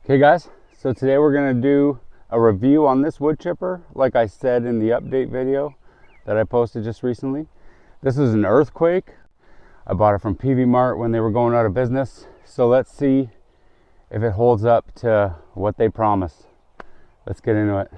Okay guys, so today we're going to do a review on this wood chipper, like I said in the update video that I posted just recently. This is an earthquake. I bought it from PV Mart when they were going out of business. So let's see if it holds up to what they promised. Let's get into it.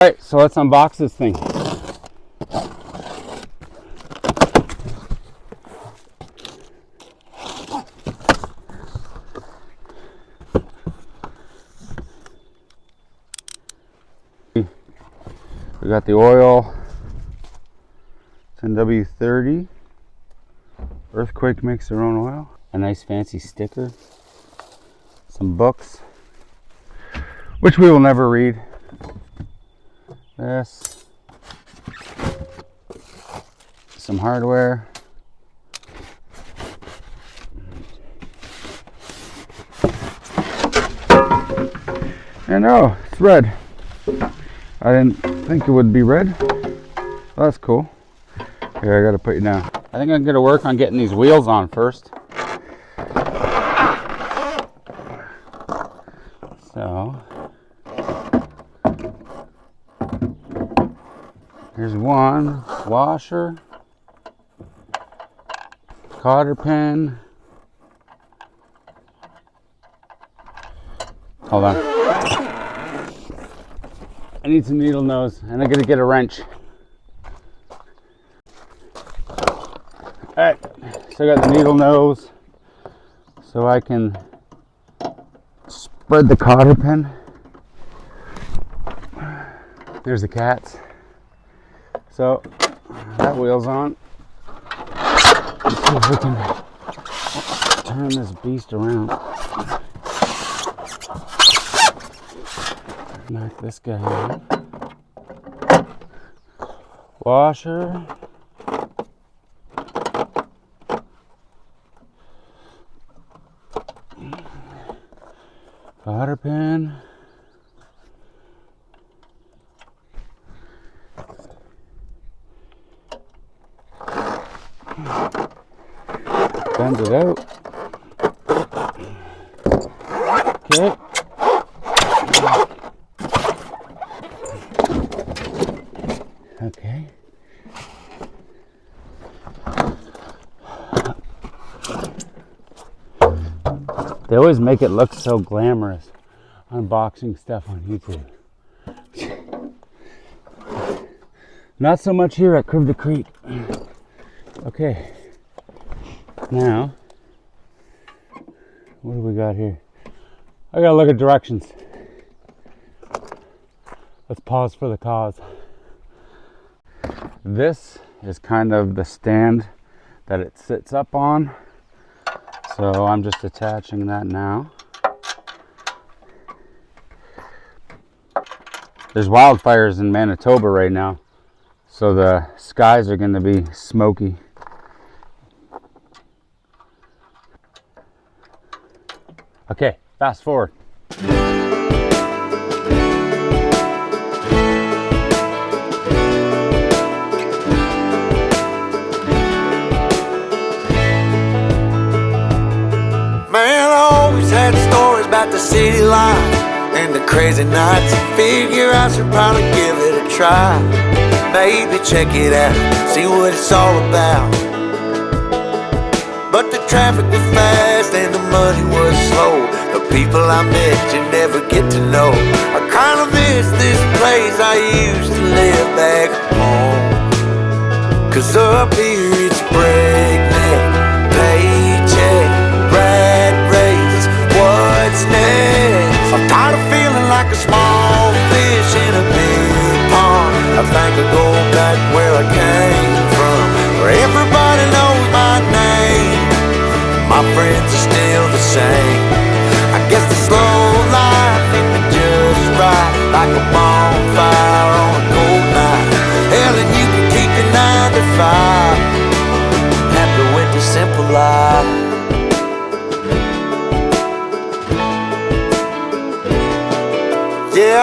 Alright, so let's unbox this thing. We got the oil. It's NW30. Earthquake makes their own oil. A nice fancy sticker. Some books, which we will never read. This, some hardware, and oh, it's red. I didn't think it would be red. Well, that's cool. Here, I gotta put you down. I think I'm gonna work on getting these wheels on first. So here's one washer, cotter pin. Hold on. I need some needle nose and I'm gonna get a wrench. Alright, so I got the needle nose so I can spread the cotter pin. There's the cats. So that wheel's on. Let's see if we can turn this beast around. Knock this guy out. Washer. Cotter pin. Bend it out. Okay. Okay. They always make it look so glamorous, unboxing stuff on YouTube. Not so much here at Curve the Creek. Okay. Now, what do we got here? I gotta look at directions. Let's pause for the cause. This is kind of the stand that it sits up on. So I'm just attaching that now. There's wildfires in Manitoba right now, so the skies are gonna be smoky. Okay, fast forward. Man, I always had stories about the city life and the crazy nights. Figure I should probably give it a try. Maybe check it out, see what it's all about. But the traffic was fast and the money was slow. The people I met you never get to know. I kinda miss this place I used to live back home. Cause up here it's breakneck, paycheck, rat race, what's next? I'm tired of feeling like a small fish in a big pond. I think I'll go back where I came from, where everybody knows my name. My friends are still the same.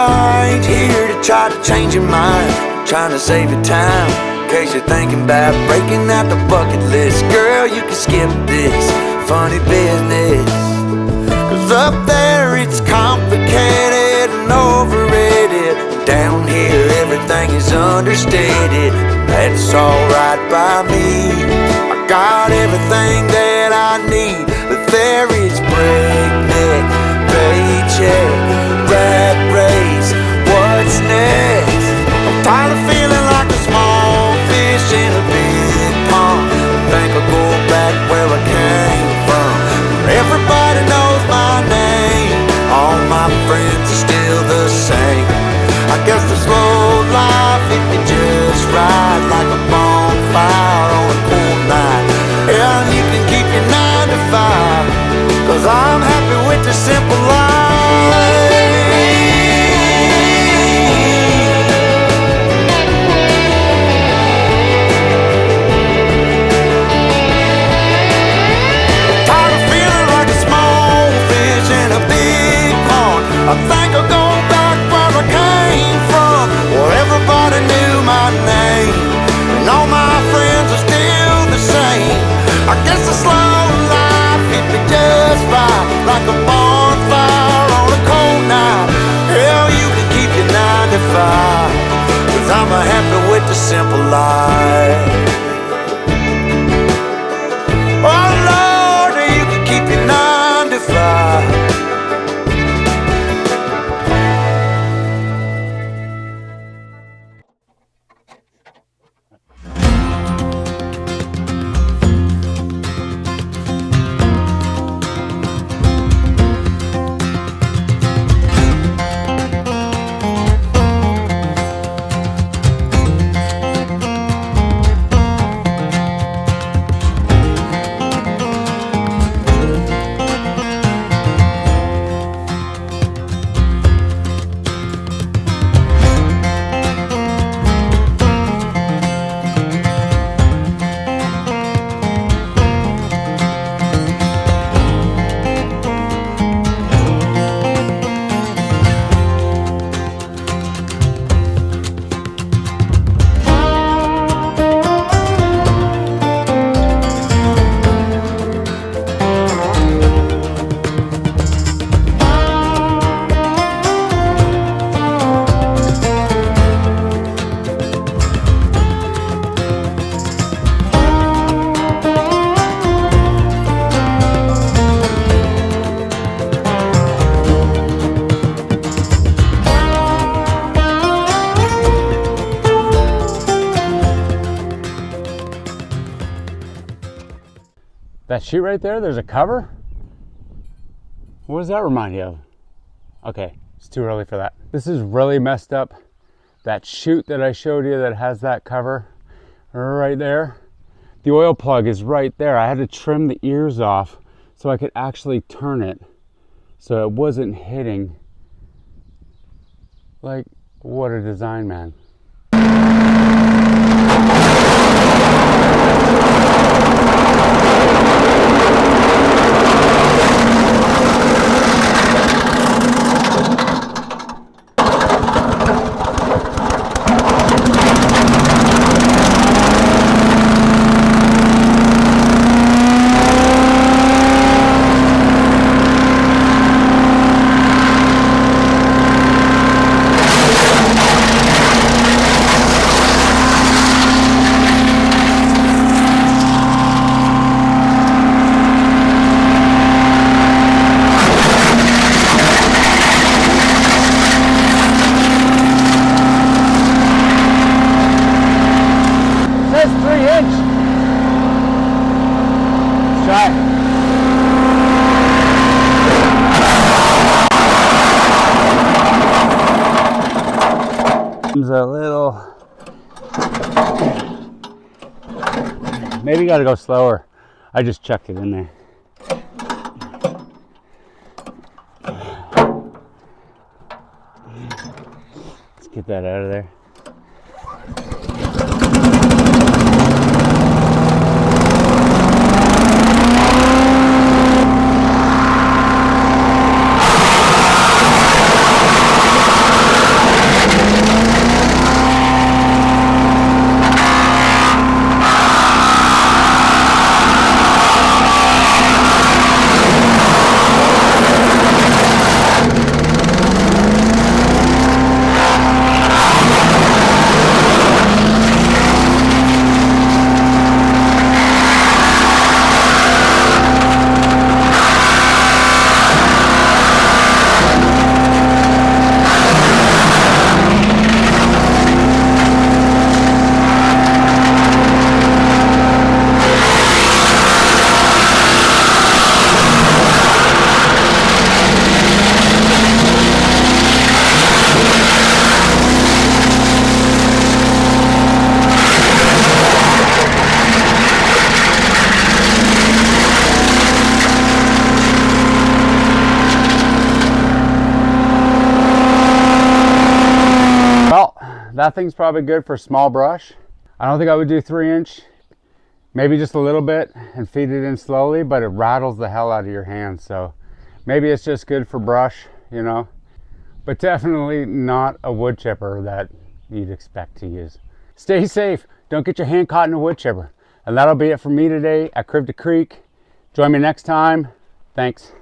I ain't here to try to change your mind, I'm trying to save your time. In case you're thinking about breaking out the bucket list, girl, you can skip this funny business. Cause up there it's complicated and overrated. Down here everything is understated. That's alright by me. I got everything that I need, but there is breakneck, paycheck, rat race. What's next? I'm tired of feeling like a small fish in a big pond. I think I'll go back where I came from, where everybody knows my name. All my friends are still the same. I guess the slow life hit me just right, like a bonfire on a cool night. Yeah, you can keep your 9 to 5, cause I'm happy with the simple life. Tired of feeling like a small fish in a big pond. I think I'll go back where I came from, where everybody knew my name, and all my friends are still the same. I guess the slow life hit me just right, like a bonfire on a cold night. Hell, you can keep your 9 to 5, cause I'm happy with the simple life. Oh Lord, you can keep your 9 to 5. That chute right there, there's a cover? What does that remind you of? Okay, it's too early for that. This is really messed up. That chute that I showed you that has that cover right there, the oil plug is right there. I had to trim the ears off so I could actually turn it so it wasn't hitting. Like, what a design, man. A little, maybe gotta go slower. I just chucked it in there. Let's get that out of there. that thing's probably good for small brush. I don't think I would do 3-inch, maybe just a little bit and feed it in slowly, but it rattles the hell out of your hands. So maybe it's just good for brush, you know, but definitely not a wood chipper that you'd expect to use. Stay safe. Don't get your hand caught in a wood chipper. And that'll be it for me today at Crib to Creek. Join me next time. Thanks.